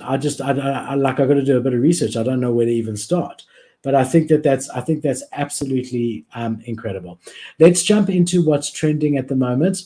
I got to do a bit of research. I don't know where to even start. But I think that's absolutely incredible. Let's jump into what's trending at the moment.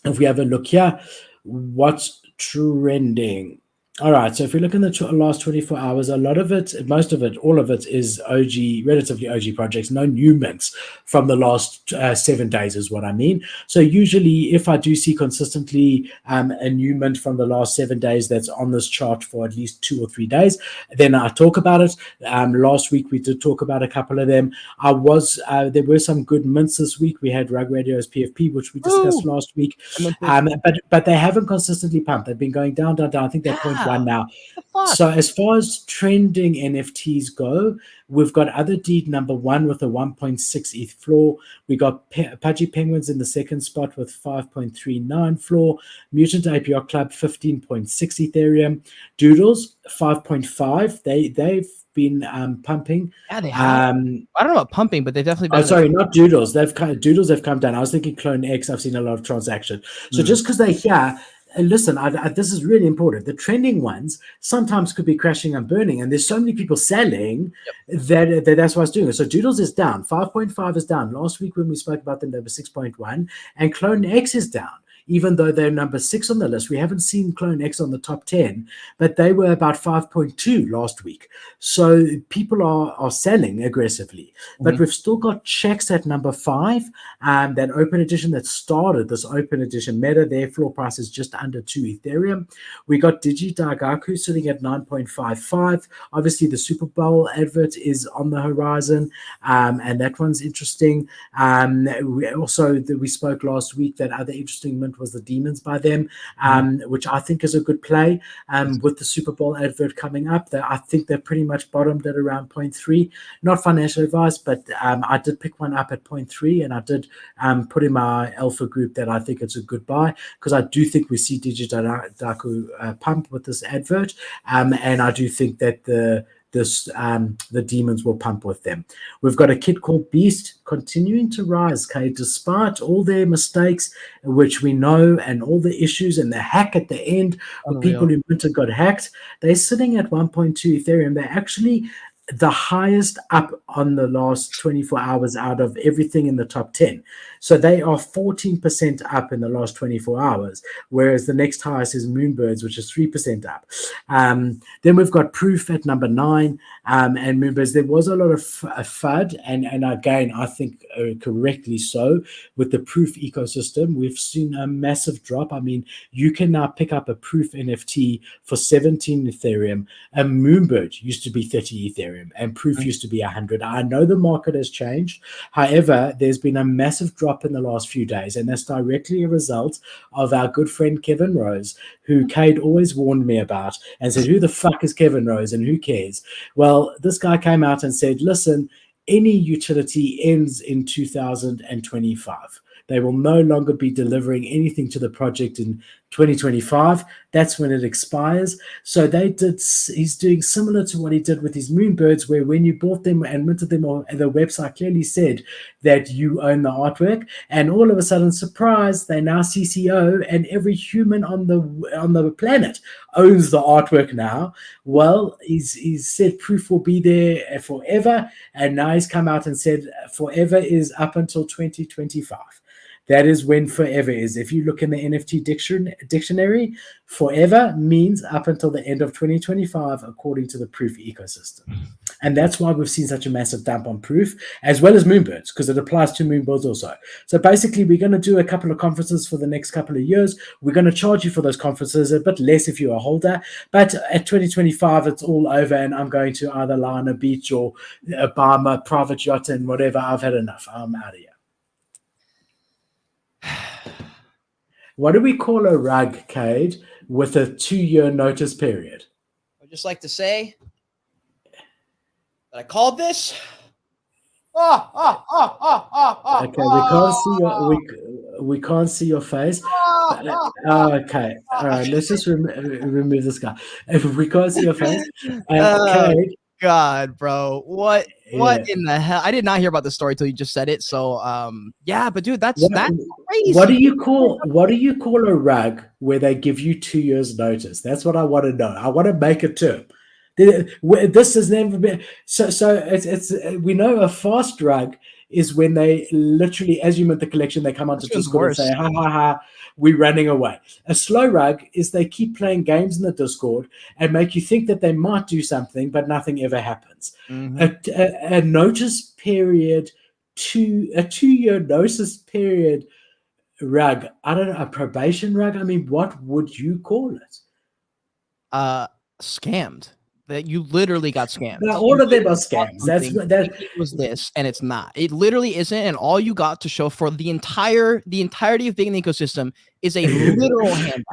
If we have a look here, what's trending? All right, so if we look in the last 24 hours, a lot of it, most of it, all of it is relatively OG projects, no new mints from the last 7 days is what I mean. So usually if I do see consistently a new mint from the last 7 days that's on this chart for at least 2 or 3 days, then I talk about it. Last week we did talk about a couple of them. There were some good mints this week. We had Rug Radio's PFP, which we discussed last week, but they haven't consistently pumped. They've been going down. I think they're 0.1 now. So as far as trending NFTs go, we've got Other Deed number 1 with a 1.6 ETH floor. We got Pudgy Penguins in the second spot with 5.39 floor. Mutant APR Club 15.6 Ethereum. Doodles 5.5. They've been pumping. Yeah, they have. I don't know about pumping, but they've definitely been. Oh, sorry, not Doodles. Doodles have come down. I was thinking Clone X. I've seen a lot of transaction. So just because they're here. And listen, this is really important. The trending ones sometimes could be crashing and burning, and there's so many people selling that's why it's doing it. So Doodles is down. 5.5 is down. Last week when we spoke about them, they were 6.1, and Clone X is down. Even though they're number 6 on the list, we haven't seen Clone X on the top 10, but they were about 5.2 last week. So people are selling aggressively. But we've still got checks at number 5. That open edition that started this open edition meta, their floor price is just under 2 Ethereum. We got Digi-Daigaku sitting at 9.55. Obviously, the Super Bowl advert is on the horizon, and that one's interesting. We spoke last week that other interesting mint was the Demons by them, which I think is a good play. With the Super Bowl advert coming up, I think they're pretty much bottomed at around 0.3. Not financial advice, but I did pick one up at 0.3, and I did put in my alpha group that I think it's a good buy, because I do think we see Digi-Daigaku pump with this advert, and I do think that the Demons will pump with them. We've got a kid called Beast continuing to rise, okay, despite all their mistakes, which we know, and all the issues and the hack at the end, with people who got hacked. They're sitting at 1.2 Ethereum. They're actually the highest up on the last 24 hours out of everything in the top 10. So they are 14% up in the last 24 hours, whereas the next highest is Moonbirds, which is 3% up. Then we've got Proof at number 9, and Moonbirds. There was a lot of FUD, and again, I think correctly so, with the Proof ecosystem. We've seen a massive drop. I mean, you can now pick up a Proof NFT for 17 Ethereum. A Moonbird used to be 30 Ethereum. And Proof used to be 100. I know the market has changed. However, there's been a massive drop in the last few days, and that's directly a result of our good friend Kevin Rose, who Cade always warned me about and said, who the fuck is Kevin Rose and who cares? Well, this guy came out and said, listen, any utility ends in 2025. They will no longer be delivering anything to the project in 2025. That's when it expires. So he's doing similar to what he did with his Moonbirds, where when you bought them and minted them, the website clearly said that you own the artwork, and all of a sudden, surprise, they now CCO, and every human on the planet owns the artwork now. Well, he's said Proof will be there forever, and now he's come out and said forever is up until 2025. That is when forever is. If you look in the NFT dictionary, forever means up until the end of 2025, according to the Proof ecosystem. And that's why we've seen such a massive dump on Proof, as well as Moonbirds, because it applies to Moonbirds also. So basically, we're going to do a couple of conferences for the next couple of years. We're going to charge you for those conferences, a bit less if you're a holder. But at 2025, it's all over, and I'm going to either lie on a beach or buy my private yacht and whatever. I've had enough. I'm out of here. What do we call a rug, Cade, with a 2-year notice period? I'd just like to say that I called this. Okay, we can't see your face. Okay, all right. Let's just remove this guy. If we can't see your face, Cade, God, bro, what What Yeah. in the hell? I did not hear about this story until you just said it. So, yeah, but dude, that's What, crazy. what do you call a rug where they give you 2 years notice? That's what I want to know. I want to make a term. This has never been so. It's we know a fast rug is when they literally, as you mint the collection, they come onto This one's Discord and worse. say, "Ha ha ha, we're running away." A slow rug is they keep playing games in the Discord and make you think that they might do something, but nothing ever happens. A notice period, a 2 year notice period rug. I don't know, a probation rug. I mean, what would you call it? Scammed. That you literally got scammed. Now, all You of them are literally bought scams. something thinking it was this, and it's not. It literally isn't. And all you got to show for the entirety of being in the ecosystem is a literal handbag.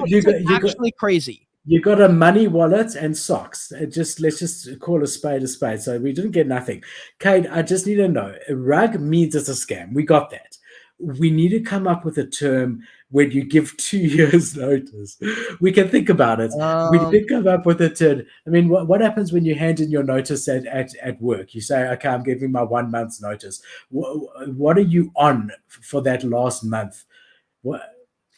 It's actually crazy. You got a money wallet and socks. Let's just call a spade a spade. So we didn't get nothing. Kate, I just need to know. A rug means it's a scam. We got that. We need to come up with a term when you give 2 years notice. We can think about it. We need to come up with a term. I mean, what happens when you hand in your notice at work? You say, okay, I'm giving my 1 month's notice. What are you on for that last month?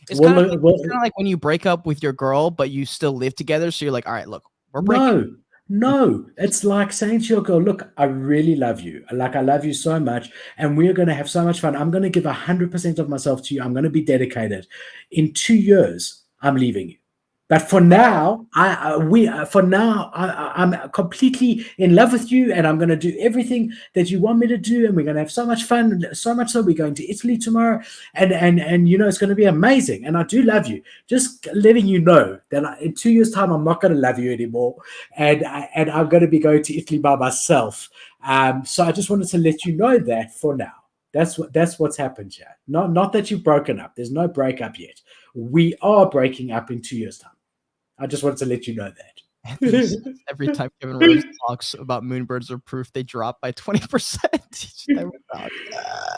It's kind of like when you break up with your girl, but you still live together. So you're like, all right, look, we're breaking. No, it's like saying to your girl, look, I really love you. Like, I love you so much, and we're going to have so much fun. I'm going to give 100% of myself to you. I'm going to be dedicated. In 2 years, I'm leaving you. But for now, I'm completely in love with you, and I'm going to do everything that you want me to do, and we're going to have so much fun, so much so we're going to Italy tomorrow, and it's going to be amazing. And I do love you. Just letting you know that in 2 years' time, I'm not going to love you anymore, and I'm going to be going to Italy by myself. So I just wanted to let you know that for now. That's what's happened here. Not that you've broken up. There's no breakup yet. We are breaking up in 2 years' time. I just wanted to let you know that. Every time Kevin Rose talks about moonbirds or proof, they drop by 20%.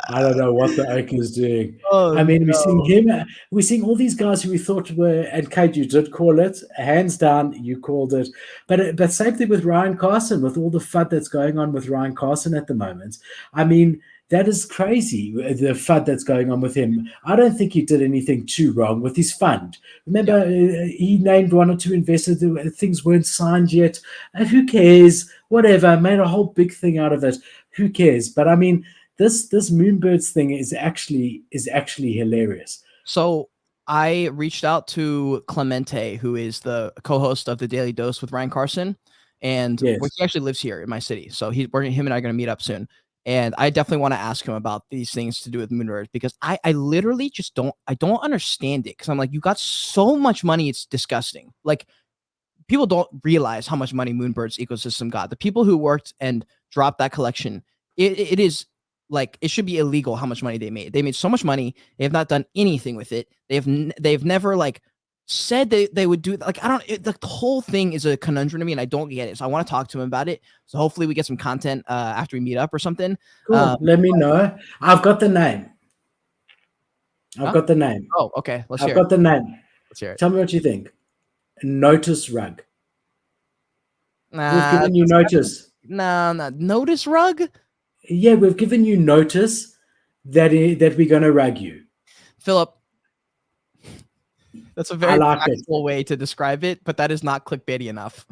I don't know what the oak is doing. We're seeing him. We're seeing all these guys who we thought were, and Kate, you did call it. Hands down, you called it. But same thing with Ryan Carson, with all the FUD that's going on with Ryan Carson at the moment. I mean, that is crazy, the FUD that's going on with him. I don't think he did anything too wrong with his fund. Remember, he named 1 or 2 investors. Things weren't signed yet. And who cares? Whatever. Made a whole big thing out of it. Who cares? But I mean, this Moonbirds thing is actually hilarious. So I reached out to Clemente, who is the co-host of the Daily Dose with Ryan Carson, and he actually lives here in my city. So him and I are going to meet up soon. And I definitely want to ask him about these things to do with moonbirds, because I literally just don't understand it. Because I'm like, you got so much money, it's disgusting. Like, people don't realize how much money Moonbird's ecosystem got. The people who worked and dropped that collection, it is like, it should be illegal how much money they made. They made so much money. They have not done anything with it. They've never like said they would do, like, I don't, the whole thing is a conundrum to me, and I don't get it. So I want to talk to him about it. So hopefully we get some content after we meet up or something. Cool. Let me know. I've got the name. Got the name. Oh, okay. I've got the name. Let's hear it. Tell me what you think. Notice rug. Nah, we've given you notice. Notice rug? Yeah, we've given you notice that we're going to rug you. Philip, that's a very practical way to describe it, but that is not clickbaity enough.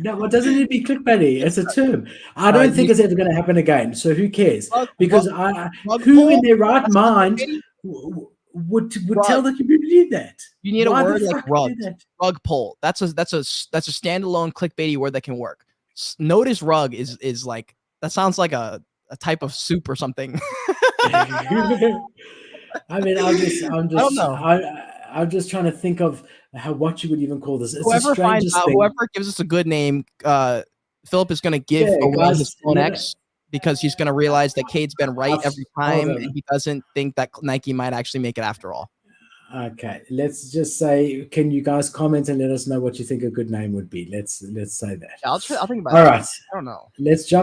No, what doesn't it be clickbaity? It's a term. I don't think it's ever going to happen again. So who cares? Because who in their right mind would tell the community that? You need a word like rug pull. That's a standalone clickbaity word that can work. Notice rug is like, that sounds like a type of soup or something. I mean, I'm just trying to think of what you would even call this. It's whoever finds out, whoever gives us a good name, Philip is going to give away his own X, because he's going to realize that Cade's been right every time, and he doesn't think that Nike might actually make it after all. Okay, let's just say, can you guys comment and let us know what you think a good name would be? Let's say that. Yeah, I'll think about it. All right, I don't know. Let's jump